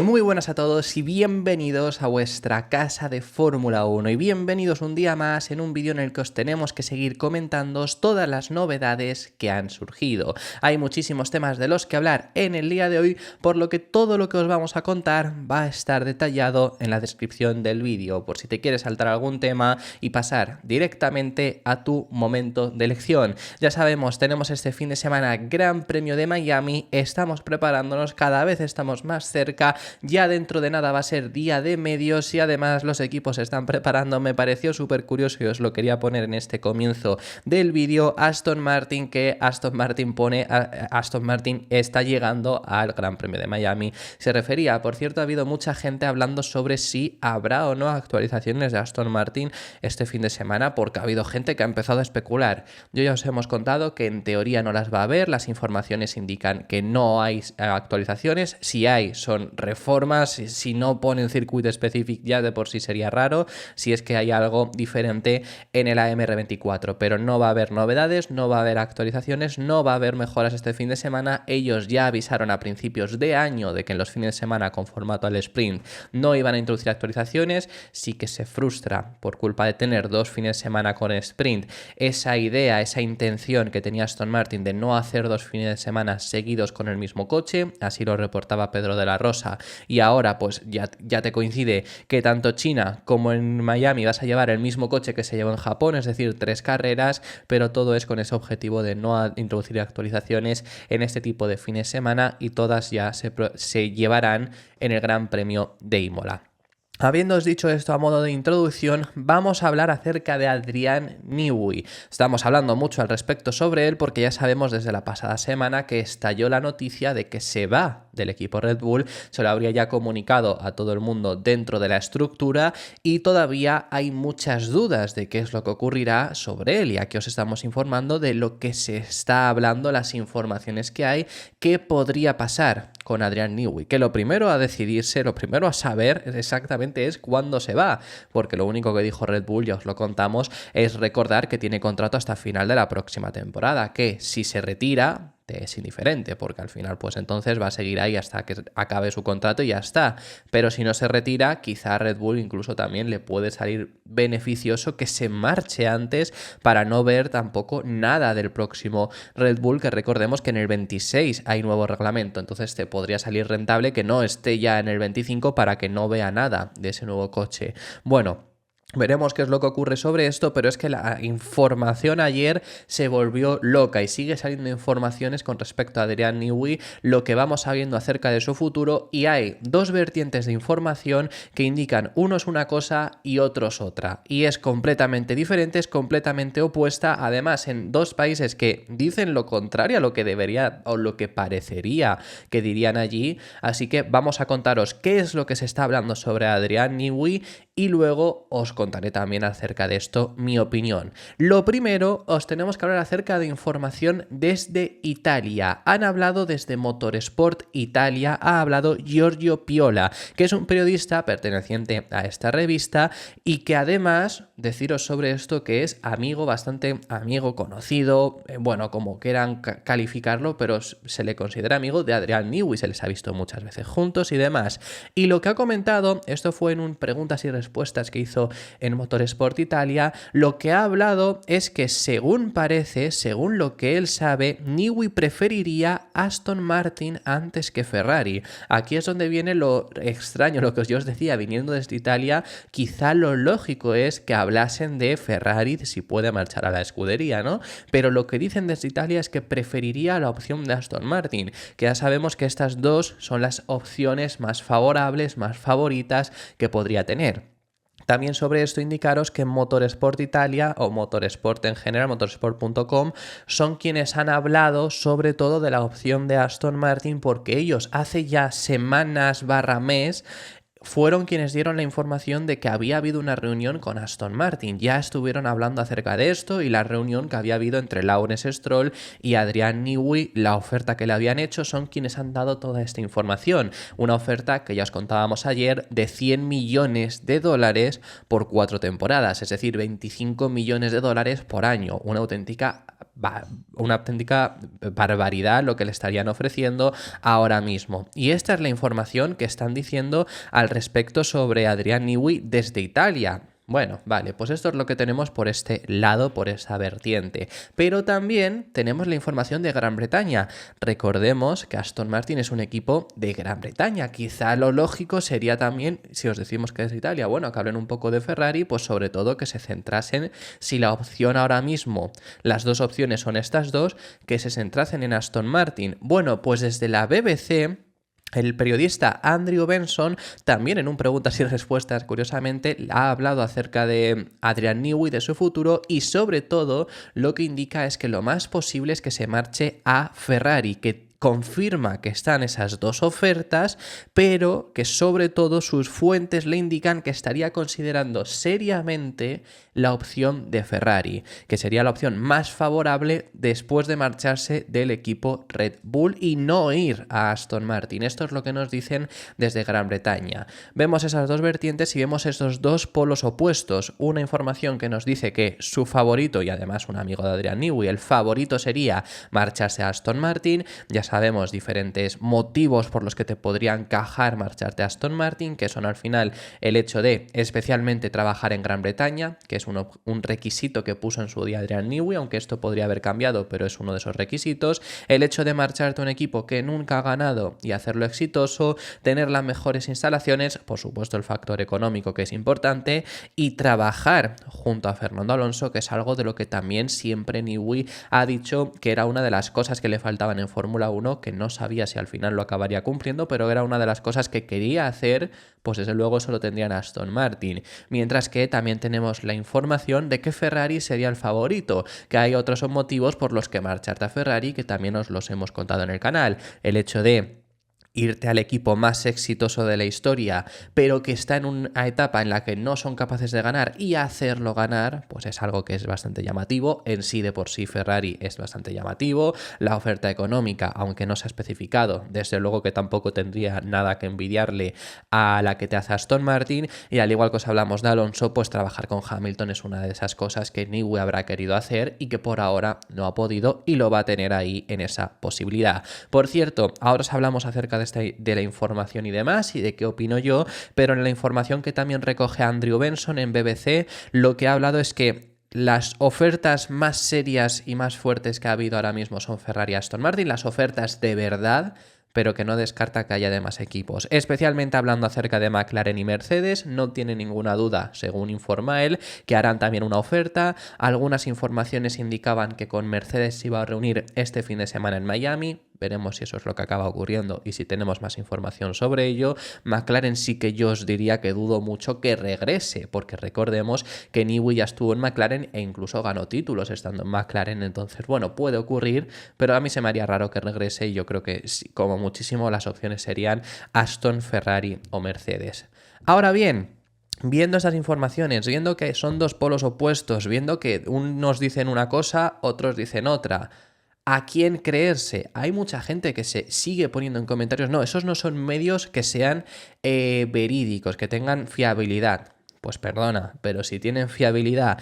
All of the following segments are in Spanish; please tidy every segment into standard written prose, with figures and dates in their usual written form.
Muy buenas a todos y bienvenidos a vuestra casa de Fórmula 1 y bienvenidos un día más en un vídeo en el que os tenemos que seguir comentando todas las novedades que han surgido. Hay muchísimos temas de los que hablar en el día de hoy, por lo que todo lo que os vamos a contar va a estar detallado en la descripción del vídeo, por si te quieres saltar algún tema y pasar directamente a tu momento de elección. Ya sabemos, tenemos este fin de semana Gran Premio de Miami, estamos preparándonos, cada vez estamos más cerca. Ya dentro de nada va a ser día de medios y además los equipos se están preparando. Me pareció súper curioso y os lo quería poner en este comienzo del vídeo. Aston Martin está llegando al Gran Premio de Miami. Se refería, por cierto, ha habido mucha gente hablando sobre si habrá o no actualizaciones de Aston Martin este fin de semana, porque ha habido gente que ha empezado a especular. Yo ya os hemos contado que en teoría no las va a haber, las informaciones indican que no hay actualizaciones, si hay son reformas, si no ponen circuito específico ya de por sí sería raro, si es que hay algo diferente en el AMR24, pero no va a haber novedades, no va a haber actualizaciones, no va a haber mejoras este fin de semana. Ellos ya avisaron a principios de año de que en los fines de semana con formato al sprint no iban a introducir actualizaciones. Sí que se frustra por culpa de tener dos fines de semana con sprint esa idea, esa intención que tenía Aston Martin de no hacer dos fines de semana seguidos con el mismo coche, así lo reportaba Pedro de la Rosa, y ahora pues ya te coincide que tanto China como en Miami vas a llevar el mismo coche que se llevó en Japón, es decir, 3 carreras, pero todo es con ese objetivo de no introducir actualizaciones en este tipo de fines de semana y todas ya se llevarán en el Gran Premio de Imola. Habiéndoos dicho esto a modo de introducción, vamos a hablar acerca de Adrian Newey. Estamos hablando mucho al respecto sobre él porque ya sabemos desde la pasada semana que estalló la noticia de que se va del equipo Red Bull. Se lo habría ya comunicado a todo el mundo dentro de la estructura y todavía hay muchas dudas de qué es lo que ocurrirá sobre él. Y aquí os estamos informando de lo que se está hablando, las informaciones que hay, qué podría pasar con Adrian Newey, que lo primero a decidirse, lo primero a saber exactamente es cuándo se va, porque lo único que dijo Red Bull, ya os lo contamos, es recordar que tiene contrato hasta final de la próxima temporada, que si se retira te es indiferente, porque al final pues entonces va a seguir ahí hasta que acabe su contrato y ya está. Pero si no se retira, quizá a Red Bull incluso también le puede salir beneficioso que se marche antes para no ver tampoco nada del próximo Red Bull, que recordemos que en el 26 hay nuevo reglamento, entonces te podría salir rentable que no esté ya en el 25 para que no vea nada de ese nuevo coche. Bueno, veremos qué es lo que ocurre sobre esto, pero es que la información ayer se volvió loca y sigue saliendo informaciones con respecto a Adrian Newey, lo que vamos sabiendo acerca de su futuro, y hay dos vertientes de información que indican uno es una cosa y otro es otra, y es completamente diferente, es completamente opuesta, además en dos países que dicen lo contrario a lo que debería o lo que parecería que dirían allí. Así que vamos a contaros qué es lo que se está hablando sobre Adrian Newey y luego os contaré también acerca de esto mi opinión. Lo primero, os tenemos que hablar acerca de información desde Italia. Han hablado desde Motorsport Italia, ha hablado Giorgio Piola, que es un periodista perteneciente a esta revista y que además, deciros sobre esto, que es amigo, bastante amigo, conocido, bueno, como quieran calificarlo, pero se le considera amigo de Adrian Newey, se les ha visto muchas veces juntos y demás. Y lo que ha comentado, esto fue en un preguntas y respuestas que hizo en Motorsport Italia, lo que ha hablado es que según parece, según lo que él sabe, Newey preferiría Aston Martin antes que Ferrari. Aquí es donde viene lo extraño, lo que yo os decía, viniendo desde Italia, quizá lo lógico es que hablasen de Ferrari si puede marchar a la escudería, ¿no? Pero lo que dicen desde Italia es que preferiría la opción de Aston Martin, que ya sabemos que estas dos son las opciones más favorables, más favoritas que podría tener. También sobre esto indicaros que Motorsport Italia o Motorsport en general, motorsport.com, son quienes han hablado sobre todo de la opción de Aston Martin, porque ellos hace ya semanas / mes fueron quienes dieron la información de que había habido una reunión con Aston Martin. Ya estuvieron hablando acerca de esto y la reunión que había habido entre Lawrence Stroll y Adrian Newey, la oferta que le habían hecho, son quienes han dado toda esta información. Una oferta que ya os contábamos ayer de $100 millones por 4 temporadas, es decir, $25 millones por año. Una auténtica una auténtica barbaridad lo que le estarían ofreciendo ahora mismo. Y esta es la información que están diciendo al respecto sobre Adrian Newey desde Italia. Bueno, vale, pues esto es lo que tenemos por este lado, por esa vertiente. Pero también tenemos la información de Gran Bretaña. Recordemos que Aston Martin es un equipo de Gran Bretaña. Quizá lo lógico sería también, si os decimos que es de Italia, bueno, que hablen un poco de Ferrari, pues sobre todo que se centrasen, si la opción ahora mismo, las dos opciones son estas dos, que se centrasen en Aston Martin. Bueno, pues desde la BBC... el periodista Andrew Benson, también en un preguntas y respuestas, curiosamente, ha hablado acerca de Adrian Newey, de su futuro, y sobre todo lo que indica es que lo más posible es que se marche a Ferrari, que confirma que están esas dos ofertas, pero que sobre todo sus fuentes le indican que estaría considerando seriamente la opción de Ferrari, que sería la opción más favorable después de marcharse del equipo Red Bull y no ir a Aston Martin. Esto es lo que nos dicen desde Gran Bretaña. Vemos esas dos vertientes y vemos esos dos polos opuestos. Una información que nos dice que su favorito, y además un amigo de Adrian Newey, el favorito sería marcharse a Aston Martin. Ya sabemos diferentes motivos por los que te podría encajar marcharte a Aston Martin, que son al final el hecho de especialmente trabajar en Gran Bretaña, que es un requisito que puso en su día Adrian Newey, aunque esto podría haber cambiado, pero es uno de esos requisitos. El hecho de marcharte a un equipo que nunca ha ganado y hacerlo exitoso, tener las mejores instalaciones, por supuesto el factor económico que es importante, y trabajar junto a Fernando Alonso, que es algo de lo que también siempre Newey ha dicho que era una de las cosas que le faltaban en Fórmula 1, que no sabía si al final lo acabaría cumpliendo, pero era una de las cosas que quería hacer, pues desde luego eso lo tendrían Aston Martin. Mientras que también tenemos la información de que Ferrari sería el favorito, que hay otros motivos por los que marcharte a Ferrari, que también os los hemos contado en el canal. El hecho de irte al equipo más exitoso de la historia, pero que está en una etapa en la que no son capaces de ganar y hacerlo ganar, pues es algo que es bastante llamativo. En sí de por sí Ferrari es bastante llamativo. La oferta económica, aunque no se ha especificado, desde luego que tampoco tendría nada que envidiarle a la que te hace Aston Martin. Y al igual que os hablamos de Alonso, pues trabajar con Hamilton es una de esas cosas que Newey habrá querido hacer y que por ahora no ha podido y lo va a tener ahí en esa posibilidad. Por cierto, ahora os hablamos acerca de la información y demás y de qué opino yo, pero en la información que también recoge Andrew Benson en BBC, lo que ha hablado es que las ofertas más serias y más fuertes que ha habido ahora mismo son Ferrari y Aston Martin, las ofertas de verdad, pero que no descarta que haya demás equipos. Especialmente hablando acerca de McLaren y Mercedes, no tiene ninguna duda, según informa él, que harán también una oferta. Algunas informaciones indicaban que con Mercedes se iba a reunir este fin de semana en Miami. Veremos si eso es lo que acaba ocurriendo y si tenemos más información sobre ello. McLaren sí que yo os diría que dudo mucho que regrese, porque recordemos que Newey ya estuvo en McLaren e incluso ganó títulos estando en McLaren. Entonces, bueno, puede ocurrir, pero a mí se me haría raro que regrese y yo creo que como muchísimo las opciones serían Aston, Ferrari o Mercedes. Ahora bien, viendo esas informaciones, viendo que son dos polos opuestos, viendo que unos dicen una cosa, otros dicen otra, ¿a quién creerse? Hay mucha gente que se sigue poniendo en comentarios, no, esos no son medios que sean verídicos, que tengan fiabilidad. Pues perdona, pero si tienen fiabilidad...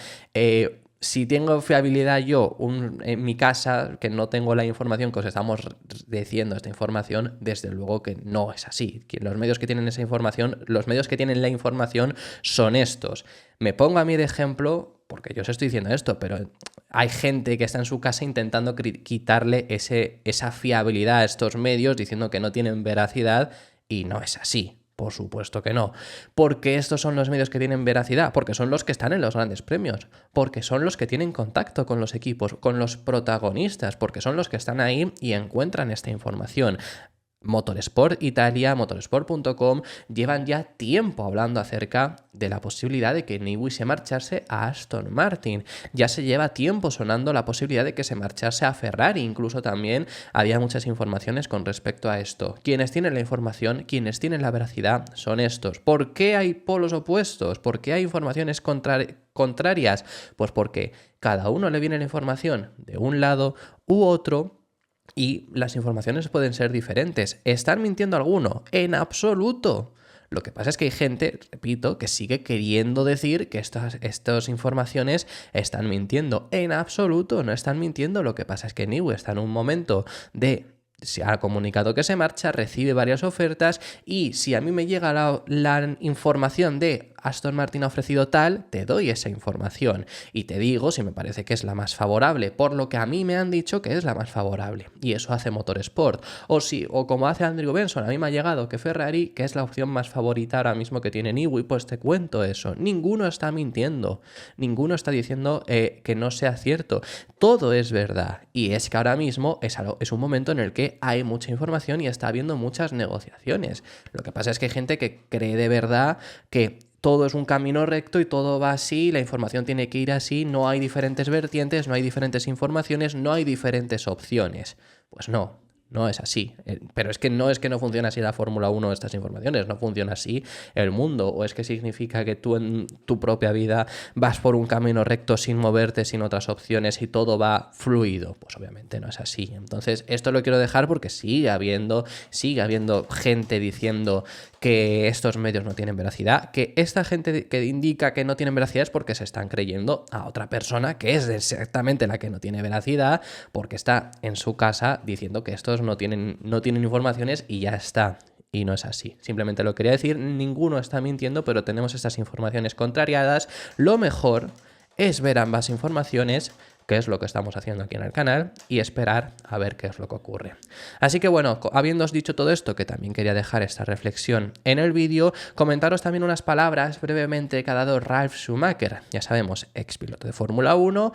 si tengo fiabilidad yo en mi casa, que no tengo la información que os estamos diciendo, esta información, desde luego que no es así. Los medios que tienen esa información, los medios que tienen la información son estos. Me pongo a mí de ejemplo, porque yo os estoy diciendo esto, pero hay gente que está en su casa intentando quitarle esa fiabilidad a estos medios, diciendo que no tienen veracidad, y no es así. Por supuesto que no. Porque estos son los medios que tienen veracidad, porque son los que están en los grandes premios, porque son los que tienen contacto con los equipos, con los protagonistas, porque son los que están ahí y encuentran esta información. Motorsport Italia, motorsport.com llevan ya tiempo hablando acerca de la posibilidad de que Newey se marchase a Aston Martin. Ya se lleva tiempo sonando la posibilidad de que se marchase a Ferrari. Incluso también había muchas informaciones con respecto a esto. Quienes tienen la información, quienes tienen la veracidad son estos. ¿Por qué hay polos opuestos? ¿Por qué hay informaciones contrarias? Pues porque cada uno le viene la información de un lado u otro. Y las informaciones pueden ser diferentes. ¿Están mintiendo alguno? En absoluto. Lo que pasa es que hay gente, repito, que sigue queriendo decir que estas informaciones están mintiendo. En absoluto, no están mintiendo. Lo que pasa es que Newey está en un momento de... Se ha comunicado que se marcha, recibe varias ofertas y si a mí me llega la información de Aston Martin ha ofrecido tal, te doy esa información y te digo si me parece que es la más favorable, por lo que a mí me han dicho que es la más favorable. Y eso hace Motorsport. O como hace Andrew Benson, a mí me ha llegado que Ferrari, que es la opción más favorita ahora mismo que tiene Newey, pues te cuento eso. Ninguno está mintiendo, ninguno está diciendo que no sea cierto. Todo es verdad. Y es que ahora mismo es un momento en el que hay mucha información y está habiendo muchas negociaciones. Lo que pasa es que hay gente que cree de verdad que todo es un camino recto y todo va así, la información tiene que ir así, no hay diferentes vertientes, no hay diferentes informaciones, no hay diferentes opciones. Pues no. No es así. Pero es que no funciona así la Fórmula 1 estas informaciones, no funciona así el mundo. O es que significa que tú en tu propia vida vas por un camino recto sin moverte, sin otras opciones y todo va fluido. Pues obviamente no es así. Entonces esto lo quiero dejar porque sigue habiendo gente diciendo que estos medios no tienen veracidad, que esta gente que indica que no tienen veracidad es porque se están creyendo a otra persona que es exactamente la que no tiene veracidad, porque está en su casa diciendo que estos no tienen informaciones y ya está. Y no es así. Simplemente lo quería decir, ninguno está mintiendo, pero tenemos estas informaciones contrariadas. Lo mejor es ver ambas informaciones, que es lo que estamos haciendo aquí en el canal, y esperar a ver qué es lo que ocurre. Así que bueno, habiéndoos dicho todo esto, que también quería dejar esta reflexión en el vídeo, comentaros también unas palabras brevemente que ha dado Ralf Schumacher, ya sabemos, ex piloto de Fórmula 1,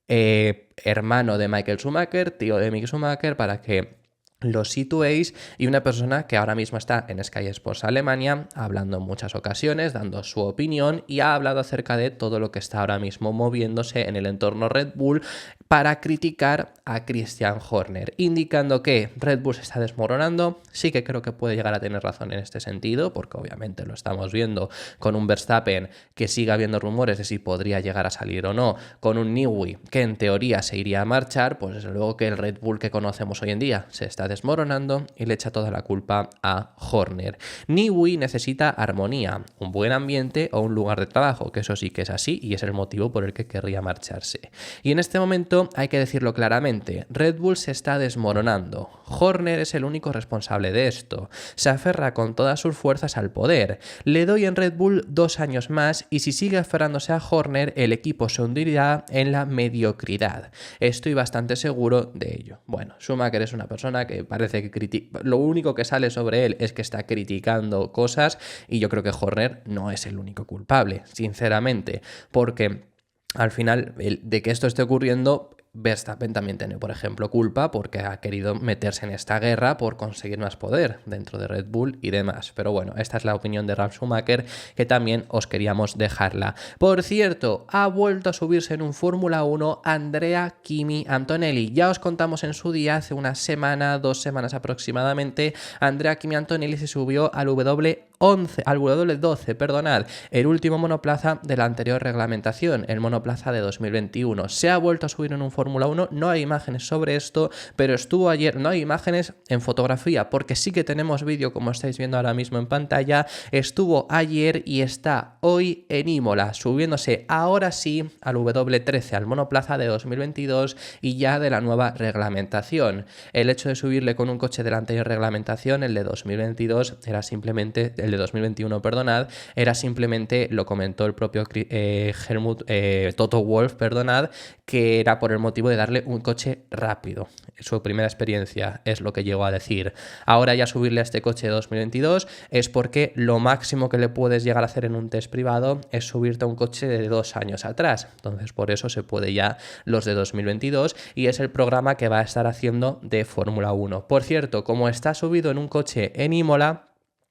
hermano de Michael Schumacher, tío de Mick Schumacher, para que lo situéis, y una persona que ahora mismo está en Sky Sports Alemania hablando en muchas ocasiones, dando su opinión y ha hablado acerca de todo lo que está ahora mismo moviéndose en el entorno Red Bull para criticar a Christian Horner, indicando que Red Bull se está desmoronando. Sí que creo que puede llegar a tener razón en este sentido, porque obviamente lo estamos viendo con un Verstappen que sigue habiendo rumores de si podría llegar a salir o no, con un Newey que en teoría se iría a marchar, pues desde luego que el Red Bull que conocemos hoy en día se está desmoronando y le echa toda la culpa a Horner. Newey necesita armonía, un buen ambiente o un lugar de trabajo, que eso sí que es así y es el motivo por el que querría marcharse. Y en este momento hay que decirlo claramente, Red Bull se está desmoronando. Horner es el único responsable de esto. Se aferra con todas sus fuerzas al poder. Le doy en Red Bull 2 años más y si sigue aferrándose a Horner, el equipo se hundirá en la mediocridad. Estoy bastante seguro de ello. Bueno, Schumacher es una persona que parece que lo único que sale sobre él es que está criticando cosas y yo creo que Horner no es el único culpable, sinceramente, porque al final de que esto esté ocurriendo, Verstappen también tiene, por ejemplo, culpa porque ha querido meterse en esta guerra por conseguir más poder dentro de Red Bull y demás. Pero bueno, esta es la opinión de Ralf Schumacher, que también os queríamos dejarla. Por cierto, ha vuelto a subirse en un Fórmula 1 Andrea Kimi Antonelli. Ya os contamos en su día, hace una semana, 2 semanas aproximadamente, Andrea Kimi Antonelli se subió al W12, perdonad, el último monoplaza de la anterior reglamentación, el monoplaza de 2021. Se ha vuelto a subir en un Fórmula 1, no hay imágenes sobre esto, pero estuvo ayer, no hay imágenes en fotografía, porque sí que tenemos vídeo, como estáis viendo ahora mismo en pantalla, estuvo ayer y está hoy en Imola, subiéndose ahora sí al W13, al monoplaza de 2022 y ya de la nueva reglamentación. El hecho de subirle con un coche de la anterior reglamentación, el de 2022, era simplemente, el de 2021, perdonad, era simplemente, lo comentó el propio Toto Wolff, perdonad, que era por el motivo de darle un coche rápido. Su primera experiencia es lo que llegó a decir. Ahora ya subirle a este coche de 2022 es porque lo máximo que le puedes llegar a hacer en un test privado es subirte a un coche de 2 años atrás. Entonces por eso se puede ya los de 2022 y es el programa que va a estar haciendo de Fórmula 1. Por cierto, como está subido en un coche en Imola,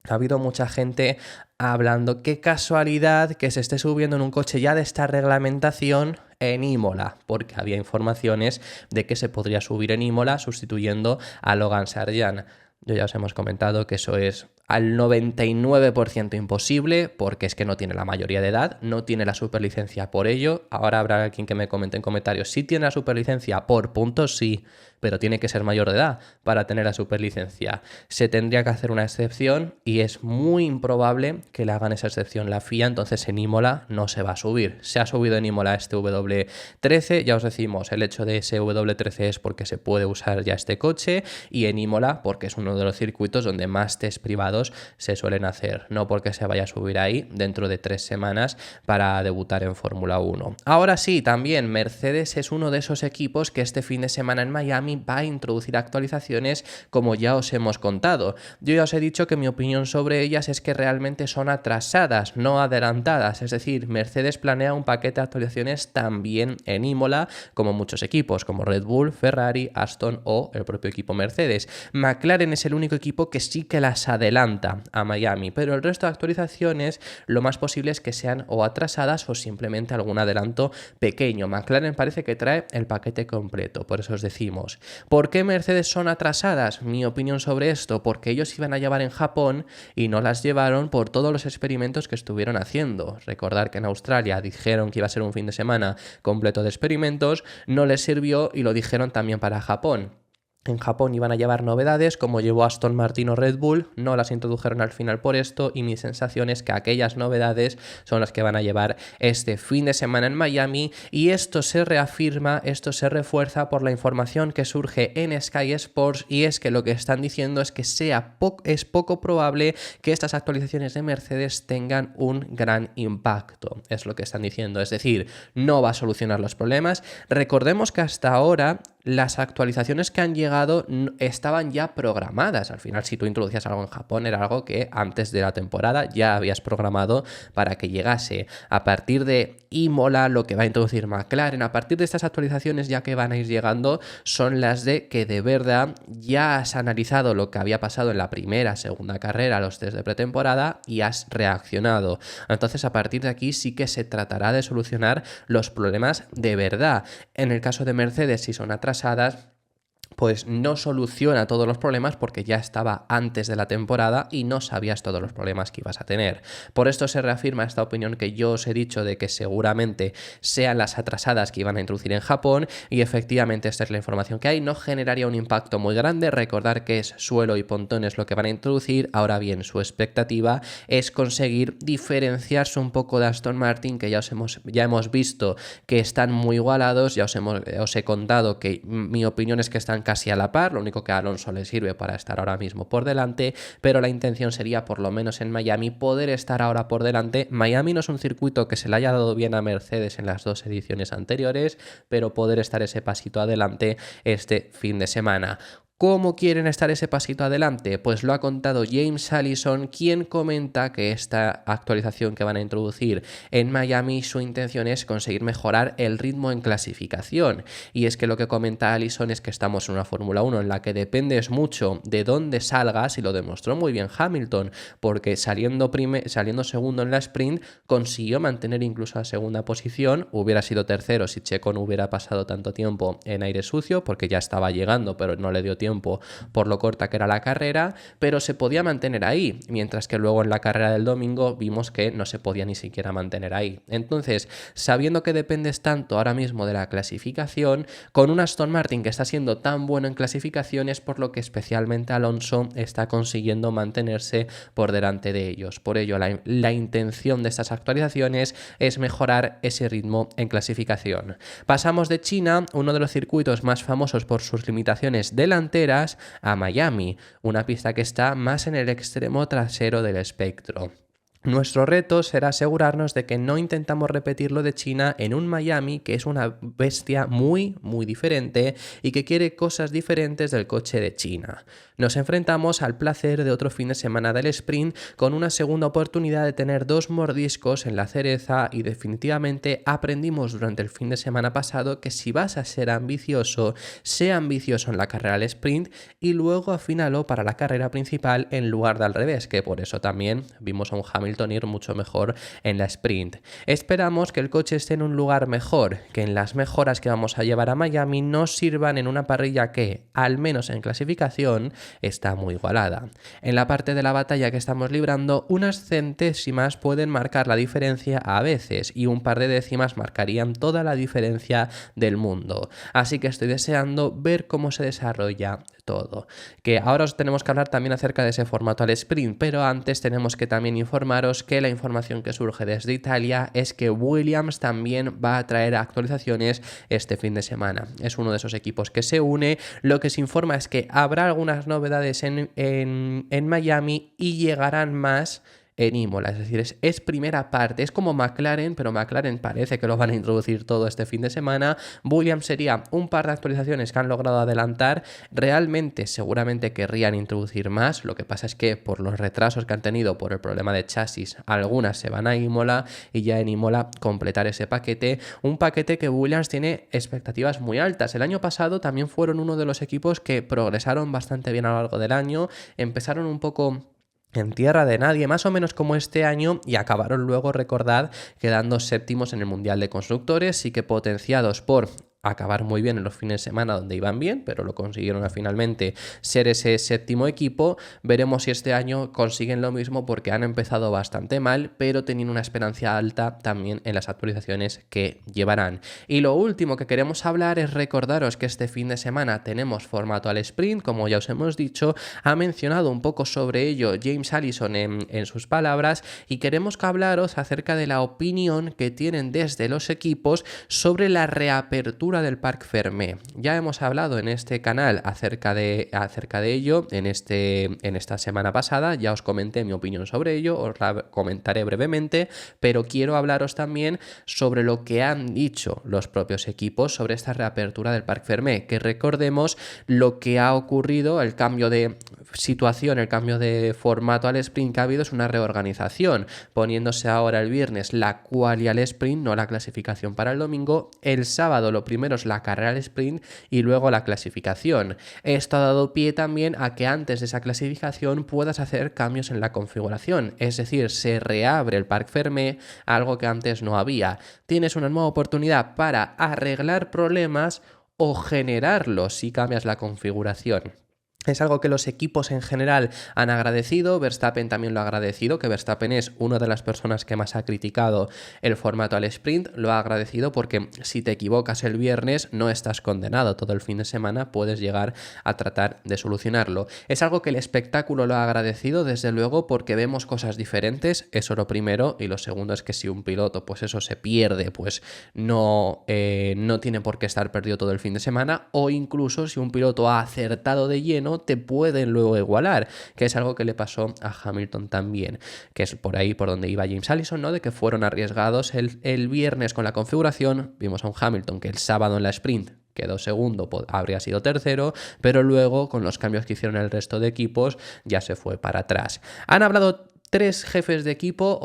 ha habido mucha gente hablando, qué casualidad que se esté subiendo en un coche ya de esta reglamentación en Imola, porque había informaciones de que se podría subir en Imola sustituyendo a Logan Sargeant. Yo ya os hemos comentado que eso es al 99% imposible, porque es que no tiene la mayoría de edad, no tiene la superlicencia por ello. Ahora habrá quien que me comente en comentarios, si tiene la superlicencia por puntos, sí, pero tiene que ser mayor de edad para tener la superlicencia. Se tendría que hacer una excepción y es muy improbable que le hagan esa excepción la FIA, entonces en Imola no se va a subir. Se ha subido en Imola este W13, ya os decimos, el hecho de ese W13 es porque se puede usar ya este coche, y en Imola porque es uno de los circuitos donde más test privados se suelen hacer, no porque se vaya a subir ahí dentro de 3 semanas para debutar en Fórmula 1. Ahora sí, también Mercedes es uno de esos equipos que este fin de semana en Miami va a introducir actualizaciones, como ya os hemos contado. Yo ya os he dicho que mi opinión sobre ellas es que realmente son atrasadas, no adelantadas, es decir, Mercedes planea un paquete de actualizaciones también en Imola, como muchos equipos, como Red Bull, Ferrari, Aston o el propio equipo Mercedes. McLaren es el único equipo que sí que las adelanta a Miami, pero el resto de actualizaciones lo más posible es que sean o atrasadas o simplemente algún adelanto pequeño. McLaren parece que trae el paquete completo, por eso os decimos. ¿Por qué Mercedes son atrasadas? Mi opinión sobre esto, porque ellos iban a llevar en Japón y no las llevaron por todos los experimentos que estuvieron haciendo. Recordar que en Australia dijeron que iba a ser un fin de semana completo de experimentos, no les sirvió y lo dijeron también para Japón. En Japón iban a llevar novedades como llevó Aston Martin o Red Bull, no las introdujeron al final por esto, y mi sensación es que aquellas novedades son las que van a llevar este fin de semana en Miami, y esto se reafirma, esto se refuerza por la información que surge en Sky Sports, y es que lo que están diciendo es que es poco probable que estas actualizaciones de Mercedes tengan un gran impacto, es lo que están diciendo, es decir, no va a solucionar los problemas. Recordemos que hasta ahora las actualizaciones que han llegado estaban ya programadas. Al final, si tú introducías algo en Japón, era algo que antes de la temporada ya habías programado para que llegase. A partir de Imola, lo que va a introducir McLaren, a partir de estas actualizaciones ya que van a ir llegando, son las de que de verdad ya has analizado lo que había pasado en la primera, segunda carrera, los test de pretemporada, y has reaccionado. Entonces, a partir de aquí sí que se tratará de solucionar los problemas de verdad. En el caso de Mercedes, si son atrasadas, pues no soluciona todos los problemas porque ya estaba antes de la temporada y no sabías todos los problemas que ibas a tener. Por esto se reafirma esta opinión que yo os he dicho de que seguramente sean las atrasadas que iban a introducir en Japón, y efectivamente esta es la información que hay. No generaría un impacto muy grande, recordar que es suelo y pontones lo que van a introducir. Ahora bien, su expectativa es conseguir diferenciarse un poco de Aston Martin, que ya hemos visto que están muy igualados, os he contado que mi opinión es que están casi a la par, lo único que a Alonso le sirve para estar ahora mismo por delante, pero la intención sería, por lo menos en Miami, poder estar ahora por delante. Miami no es un circuito que se le haya dado bien a Mercedes en las 2 ediciones anteriores, pero poder estar ese pasito adelante este fin de semana. ¿Cómo quieren estar ese pasito adelante? Pues lo ha contado James Allison, quien comenta que esta actualización que van a introducir en Miami, su intención es conseguir mejorar el ritmo en clasificación. Y es que lo que comenta Allison es que estamos en una Fórmula 1 en la que dependes mucho de dónde salgas, y lo demostró muy bien Hamilton, porque saliendo segundo en la sprint consiguió mantener incluso la segunda posición. Hubiera sido tercero si Checo no hubiera pasado tanto tiempo en aire sucio, porque ya estaba llegando pero no le dio tiempo por lo corta que era la carrera, pero se podía mantener ahí, mientras que luego en la carrera del domingo vimos que no se podía ni siquiera mantener ahí. Entonces, sabiendo que dependes tanto ahora mismo de la clasificación, con un Aston Martin que está siendo tan bueno en clasificaciones, por lo que especialmente Alonso está consiguiendo mantenerse por delante de ellos. Por ello, la intención de estas actualizaciones es mejorar ese ritmo en clasificación. Pasamos de China, uno de los circuitos más famosos por sus limitaciones delanteras, a Miami, una pista que está más en el extremo trasero del espectro. Nuestro reto será asegurarnos de que no intentamos repetir lo de China en un Miami que es una bestia muy, muy diferente y que quiere cosas diferentes del coche de China. Nos enfrentamos al placer de otro fin de semana del sprint con una segunda oportunidad de tener 2 mordiscos en la cereza, y definitivamente aprendimos durante el fin de semana pasado que si vas a ser ambicioso, sea ambicioso en la carrera del sprint y luego afínalo para la carrera principal en lugar de al revés, que por eso también vimos a un Hamilton Hamilton ir mucho mejor en la sprint. Esperamos que el coche esté en un lugar mejor, que en las mejoras que vamos a llevar a Miami nos sirvan en una parrilla que, al menos en clasificación, está muy igualada. En la parte de la batalla que estamos librando, unas centésimas pueden marcar la diferencia a veces y un par de décimas marcarían toda la diferencia del mundo. Así que estoy deseando ver cómo se desarrolla todo. Que ahora os tenemos que hablar también acerca de ese formato al sprint, pero antes tenemos que también informaros que la información que surge desde Italia es que Williams también va a traer actualizaciones este fin de semana. Es uno de esos equipos que se une. Lo que se informa es que habrá algunas novedades en Miami y llegarán más en Imola, es decir, es primera parte, es como McLaren, pero McLaren parece que lo van a introducir todo este fin de semana. Williams sería un par de actualizaciones que han logrado adelantar, realmente seguramente querrían introducir más, lo que pasa es que por los retrasos que han tenido por el problema de chasis, algunas se van a Imola y ya en Imola completar ese paquete, un paquete que Williams tiene expectativas muy altas. El año pasado también fueron uno de los equipos que progresaron bastante bien a lo largo del año, empezaron un poco en tierra de nadie, más o menos como este año, y acabaron luego, recordad, quedando séptimos en el Mundial de Constructores, sí que potenciados por acabar muy bien en los fines de semana donde iban bien, pero lo consiguieron a finalmente ser ese séptimo equipo. Veremos si este año consiguen lo mismo porque han empezado bastante mal, pero teniendo una esperanza alta también en las actualizaciones que llevarán. Y lo último que queremos hablar es recordaros que este fin de semana tenemos formato al sprint, como ya os hemos dicho, ha mencionado un poco sobre ello James Allison en sus palabras, y queremos que hablaros acerca de la opinión que tienen desde los equipos sobre la reapertura del Parc Fermé. Ya hemos hablado en este canal acerca de ello en esta semana pasada, ya os comenté mi opinión sobre ello, os la comentaré brevemente, pero quiero hablaros también sobre lo que han dicho los propios equipos sobre esta reapertura del Parc Fermé, que recordemos lo que ha ocurrido, el cambio de situación, el cambio de formato al sprint que ha habido es una reorganización, poniéndose ahora el viernes la quali al sprint, no la clasificación para el domingo. El sábado lo primero es la carrera al sprint y luego la clasificación. Esto ha dado pie también a que antes de esa clasificación puedas hacer cambios en la configuración, es decir, se reabre el Parc Fermé, algo que antes no había. Tienes una nueva oportunidad para arreglar problemas o generarlos si cambias la configuración. Es algo que los equipos en general han agradecido, Verstappen también lo ha agradecido, que Verstappen es una de las personas que más ha criticado el formato al sprint, lo ha agradecido porque si te equivocas el viernes no estás condenado, todo el fin de semana puedes llegar a tratar de solucionarlo. Es algo que el espectáculo lo ha agradecido, desde luego, porque vemos cosas diferentes, eso lo primero, y lo segundo es que si un piloto pues eso se pierde, pues no tiene por qué estar perdido todo el fin de semana, o incluso si un piloto ha acertado de lleno, te pueden luego igualar, que es algo que le pasó a Hamilton también, que es por ahí por donde iba James Allison, ¿no? De que fueron arriesgados el viernes con la configuración, vimos a un Hamilton que el sábado en la sprint quedó segundo, habría sido tercero, pero luego con los cambios que hicieron el resto de equipos ya se fue para atrás. Han hablado tres jefes de equipo,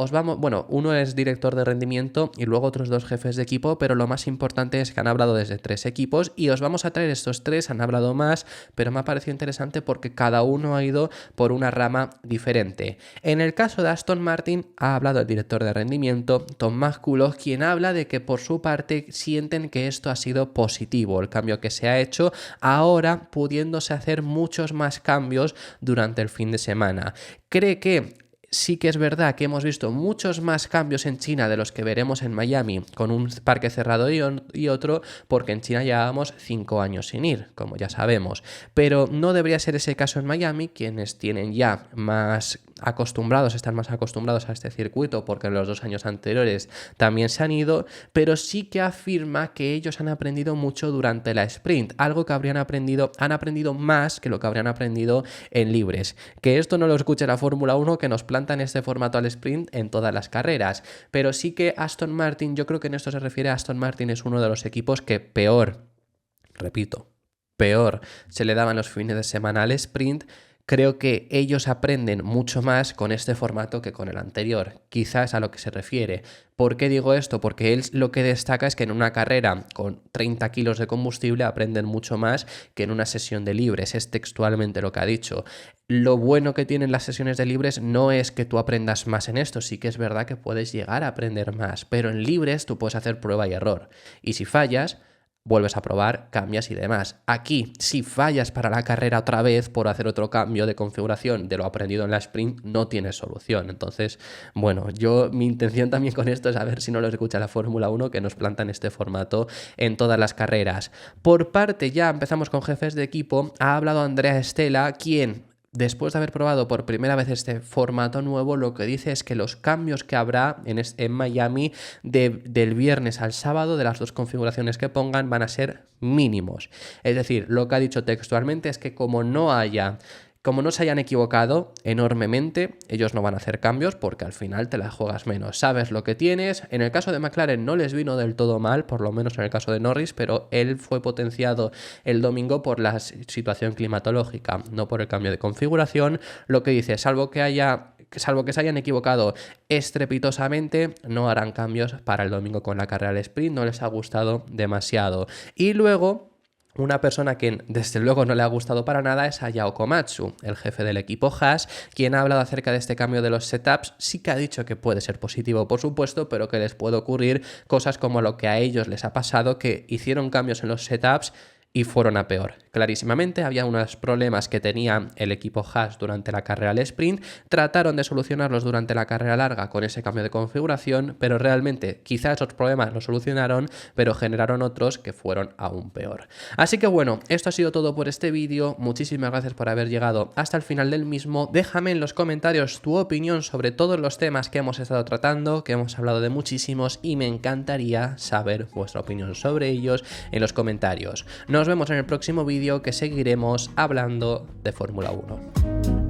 uno es director de rendimiento y luego otros dos jefes de equipo, pero lo más importante es que han hablado desde tres equipos y os vamos a traer estos tres, han hablado más, pero me ha parecido interesante porque cada uno ha ido por una rama diferente. En el caso de Aston Martin ha hablado el director de rendimiento, Tomás Kulo, quien habla de que por su parte sienten que esto ha sido positivo, el cambio que se ha hecho, ahora pudiéndose hacer muchos más cambios durante el fin de semana. Cree que sí que es verdad que hemos visto muchos más cambios en China de los que veremos en Miami, con un parque cerrado y otro, porque en China llevábamos 5 años sin ir, como ya sabemos. Pero no debería ser ese caso en Miami, quienes tienen ya más están más acostumbrados a este circuito, porque en los 2 años anteriores también se han ido, pero sí que afirma que ellos han aprendido mucho durante la sprint, algo que han aprendido más que lo que habrían aprendido en libres. Que esto no lo escuche la Fórmula 1, que nos plantan este formato al sprint en todas las carreras, pero sí que Aston Martin, yo creo que en esto se refiere a Aston Martin, es uno de los equipos que peor se le daban los fines de semana al sprint, creo que ellos aprenden mucho más con este formato que con el anterior. Quizás a lo que se refiere. ¿Por qué digo esto? Porque él lo que destaca es que en una carrera con 30 kilos de combustible aprenden mucho más que en una sesión de libres. Es textualmente lo que ha dicho. Lo bueno que tienen las sesiones de libres no es que tú aprendas más en esto, sí que es verdad que puedes llegar a aprender más, pero en libres tú puedes hacer prueba y error. Y si fallas, vuelves a probar, cambias y demás. Aquí, si fallas para la carrera otra vez por hacer otro cambio de configuración de lo aprendido en la sprint, no tienes solución. Entonces, bueno, mi intención también con esto es a ver si no lo escucha la Fórmula 1, que nos plantan este formato en todas las carreras. Por parte, ya empezamos con jefes de equipo, ha hablado Andrea Stella, quien, después de haber probado por primera vez este formato nuevo, lo que dice es que los cambios que habrá en Miami del viernes al sábado, de las dos configuraciones que pongan, van a ser mínimos. Es decir, lo que ha dicho textualmente es que como no se hayan equivocado enormemente, ellos no van a hacer cambios porque al final te la juegas menos. Sabes lo que tienes. En el caso de McLaren no les vino del todo mal, por lo menos en el caso de Norris, pero él fue potenciado el domingo por la situación climatológica, no por el cambio de configuración. Lo que dice, salvo que se hayan equivocado estrepitosamente, no harán cambios para el domingo con la carrera del sprint, no les ha gustado demasiado. Y luego, una persona que desde luego no le ha gustado para nada es a Ayao Komatsu, el jefe del equipo Haas, quien ha hablado acerca de este cambio de los setups. Sí que ha dicho que puede ser positivo, por supuesto, pero que les puede ocurrir cosas como lo que a ellos les ha pasado, que hicieron cambios en los setups y fueron a peor. Clarísimamente había unos problemas que tenía el equipo Haas durante la carrera al sprint, trataron de solucionarlos durante la carrera larga con ese cambio de configuración, pero realmente quizás esos problemas los solucionaron, pero generaron otros que fueron aún peor. Así que bueno, esto ha sido todo por este vídeo, muchísimas gracias por haber llegado hasta el final del mismo. Déjame en los comentarios tu opinión sobre todos los temas que hemos estado tratando, que hemos hablado de muchísimos, y me encantaría saber vuestra opinión sobre ellos en los comentarios. Nos vemos en el próximo vídeo, que seguiremos hablando de Fórmula 1.